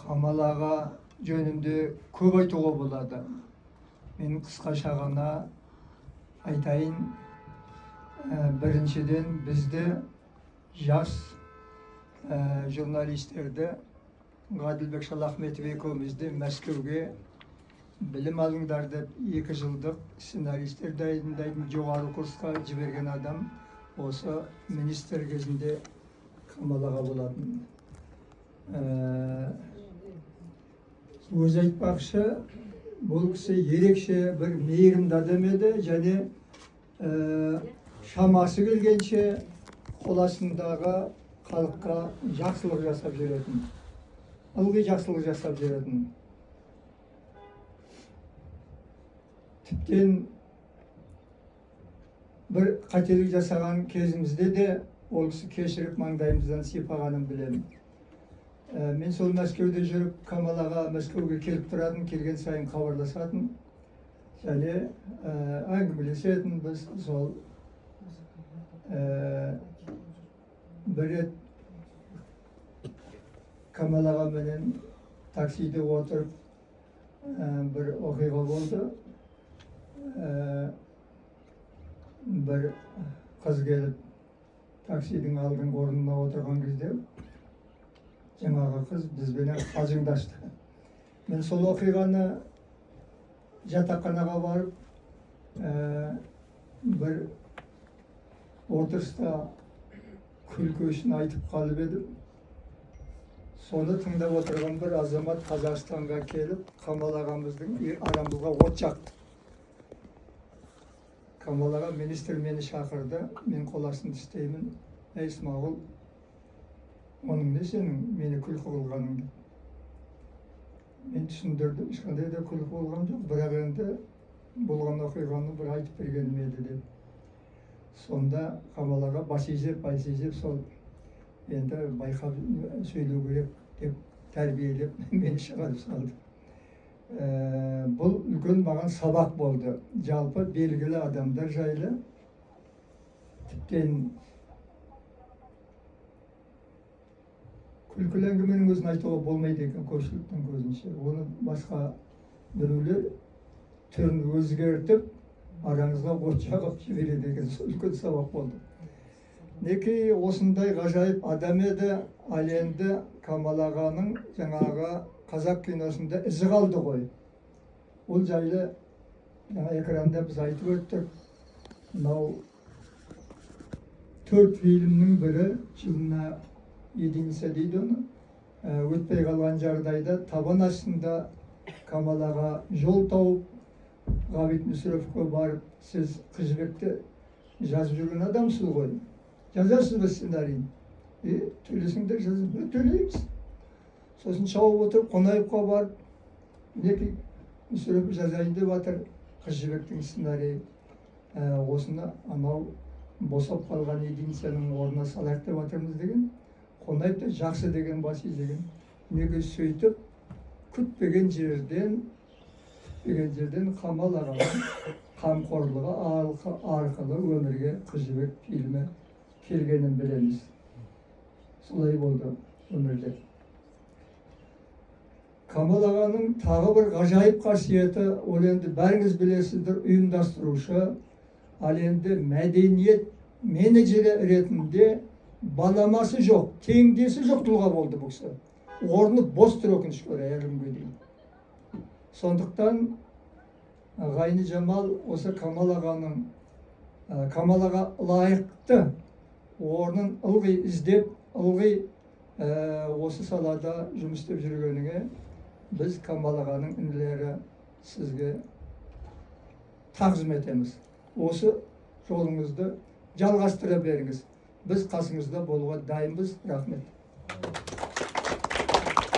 Камал аға жөнінде көп айтуға болады. Мен қысқаша ғана айтайын. Біріншіден бізді жас журналистерді Ғаділбек Шалахметов екеумізді Мәскеуге білім алыңдар деп 2 жылдық сценаристер дайындайтын жоғары курсқа жіберген адам осы министр кезінде Камал аға болатын. Өз айтпақшы, бұл кісі ерекше бір мейірімді адам еді, және шамасы келгенше қоластындағы халыққа жақсылық жасап жүретін, ылғи жақсылық жасап жүретін. Тіптен бір қателік жасаған кезімізде де ол кісі кешіріп маңдайымыздан сипағанын білемін. Мен сол Мәскеуде жүріп, Камал аға Мәскеуге келіп тұрадым, келген сайын хабарласатын, және әңгімелесетін. Біз сол бір рет Камал аға менен таксиде отырып бір оқиға болды. Бір қыз келіп таксидің алдыңғы орнына отырған кезде жаңағы қыз бізбенен қалжыңдашты. Мен сол оқиғаны жатақханаға барып бір отырыста күлкі үшін айтып қалып едім. Соны тыңдап отырған бір азамат Қазақстанға келіп, Камал ағамыздың арамызға от жақты. Камал аға министр мені шақырды, мен қол астында істеймін. Смағұл, оның не сенің мені күлкі қылғаның деп. Мен түсіндірдім, ешқандай да күлкі болған жоқ, бірақ енді болған оқиғаны бір айтып бергенім еді деп. Сонда Камал аға бас изеп сол енді байқап сөйлеу керек деп тәрбиелеп мені шығарып салды. Бұл үлкен маған сабақ болды. Жалпы белгілі адамдар жайлы тіптен күлкілі әңгіменің өзін айтуға болмайды екен көпшіліктің көзінше. Оны басқа біреулер түрін өзгертіп, араңызға от жағып жібереді екен. Үлкен сабақ болды. Неке осындай ғажайып адам еді, ал енді Камал ағаның жаңағы қазақ киносында ізі қалды ғой. Ол жайлы экранда біз айтып өттік. Мынау 4 фильмнің бірі, жылына единица дейді оны. Өтпей қалған жағдайда табан астында Камал аға жол тауып, Ғабит Мүсіреповке барып, сіз Қыз жібекті жазып жүрген адамсыз ғой. Жазасыз ба сценарийін? Төлесіңдер жазып, төлейміз. Сосын шауып отырып, Қонаевқа барып, неке Мүсірепов жазайын деп жатыр Қыз жібектің сценарийі. Осыны анау босап қалған единицаның орнына салайық деп жатырмыз деген. Қонаев та жақсы деген бас изеген. Неге сөйтіп, күтпеген жерден Камал ағаның қамқорлығы арқылы өмірге Қыз жібек фильмі келгенін білеміз. Солай болды өмірде. Камал ағаның тағы бір ғажайып қасиеті, ол енді бәріңіз білесіздер, ұйымдастырушы, ал енді мәдениет менеджері ретінде баламасы жоқ, теңдесі жоқ тұлға болды бұл кісі. Орны бос тұр өкінішке орай әлі күнге дейін. Сондықтан Ғайны Жамал осы Камал аға лайықты орнын ылғи іздеп, ылғи осы салада жұмыс істеп жүргеніңе біз Камал ағаның інілері сізге тағзым етеміз. Осы жолыңызды жалғастыра беріңіз. Біз қасыңызда болуға дайынбыз. Рахмет.